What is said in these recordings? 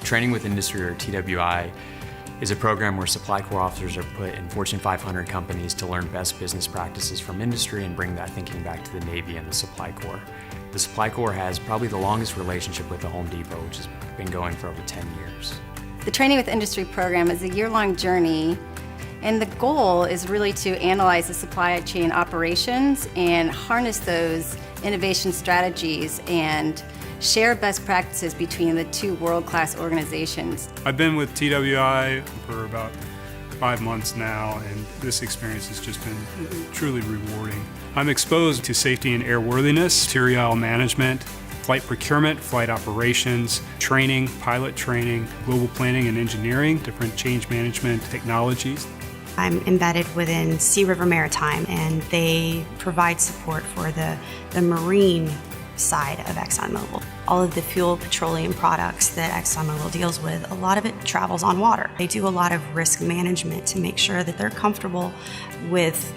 Training with Industry, or TWI, is a program where Supply Corps officers are put in Fortune 500 companies to learn best business practices from industry and bring that thinking back to the Navy and the Supply Corps. The Supply Corps has probably the longest relationship with the Home Depot, which has been going for over 10 years. The Training with Industry program is a year-long journey, and the goal is really to analyze the supply chain operations and harness those innovation strategies and share best practices between the two world-class organizations. I've been with TWI for about 5 months now, and this experience has just been truly rewarding. I'm exposed to safety and airworthiness, material management, flight procurement, flight operations, training, pilot training, global planning and engineering, different change management technologies. I'm embedded within Sea River Maritime, and they provide support for the marine side of ExxonMobil. All of the fuel petroleum products that ExxonMobil deals with, a lot of it travels on water. They do a lot of risk management to make sure that they're comfortable with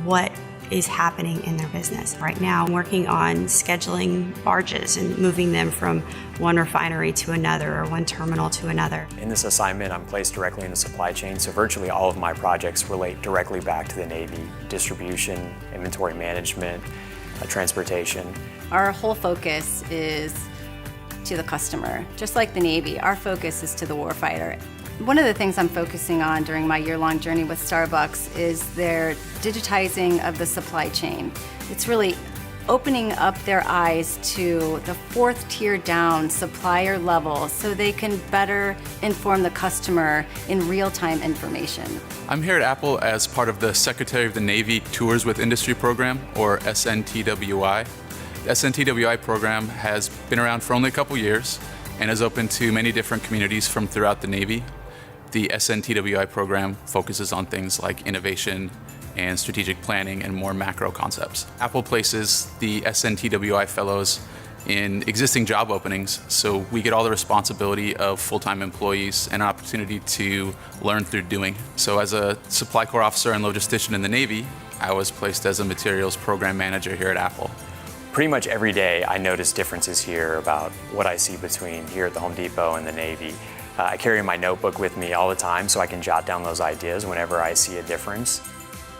what is happening in their business. Right now, I'm working on scheduling barges and moving them from one refinery to another or one terminal to another. In this assignment, I'm placed directly in the supply chain, so virtually all of my projects relate directly back to the Navy: distribution, inventory management, transportation. Our whole focus is to the customer. Just like the Navy, our focus is to the warfighter. One of the things I'm focusing on during my year-long journey with Starbucks is their digitizing of the supply chain. It's really opening up their eyes to the fourth tier down supplier level so they can better inform the customer in real-time information. I'm here at Apple as part of the Secretary of the Navy Tours with Industry program, or SNTWI. The SNTWI program has been around for only a couple years and is open to many different communities from throughout the Navy. The SNTWI program focuses on things like innovation and strategic planning and more macro concepts. Apple places the SNTWI fellows in existing job openings, so we get all the responsibility of full-time employees and an opportunity to learn through doing. So as a Supply Corps officer and logistician in the Navy, I was placed as a materials program manager here at Apple. Pretty much every day I notice differences here about what I see between here at the Home Depot and the Navy. I carry my notebook with me all the time so I can jot down those ideas whenever I see a difference.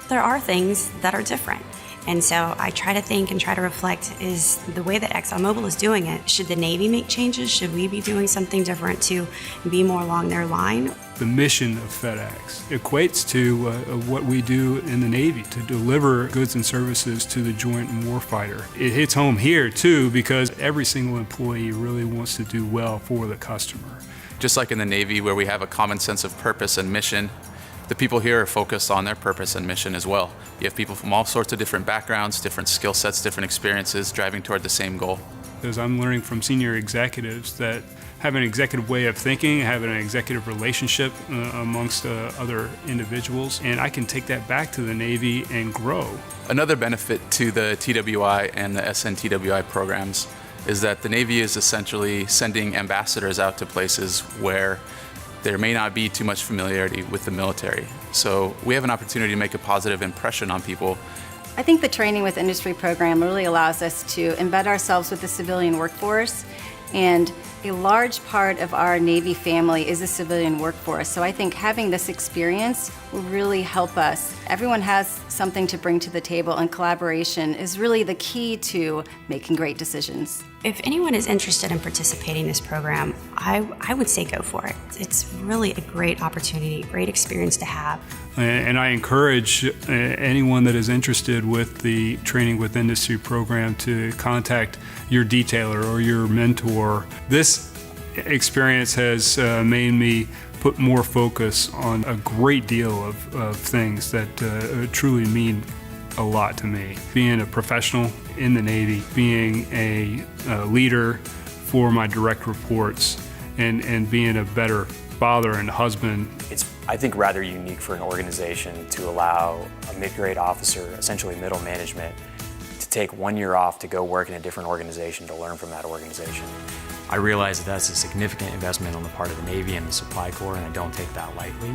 There are things that are different. And so I try to think and try to reflect, is the way that ExxonMobil is doing it, should the Navy make changes? Should we be doing something different to be more along their line? The mission of FedEx equates to what we do in the Navy, to deliver goods and services to the joint warfighter. It hits home here too because every single employee really wants to do well for the customer. Just like in the Navy, where we have a common sense of purpose and mission, the people here are focused on their purpose and mission as well. You have people from all sorts of different backgrounds, different skill sets, different experiences, driving toward the same goal. Because I'm learning from senior executives that have an executive way of thinking, have an executive relationship amongst other individuals, and I can take that back to the Navy and grow. Another benefit to the TWI and the SNTWI programs is that the Navy is essentially sending ambassadors out to places where there may not be too much familiarity with the military. So we have an opportunity to make a positive impression on people. I think the Training with Industry program really allows us to embed ourselves with the civilian workforce, and a large part of our Navy family is the civilian workforce. So I think having this experience will really help us. Everyone has something to bring to the table, and collaboration is really the key to making great decisions. If anyone is interested in participating in this program, I would say go for it. It's really a great opportunity, great experience to have. And I encourage anyone that is interested with the Training with Industry program to contact your detailer or your mentor. This experience has made me put more focus on a great deal of things that truly mean a lot to me. Being a professional in the Navy, being a leader for my direct reports, and being a better father and husband. It's, I think, rather unique for an organization to allow a mid-grade officer, essentially middle management, to take 1 year off to go work in a different organization to learn from that organization. I realize that that's a significant investment on the part of the Navy and the Supply Corps, and I don't take that lightly.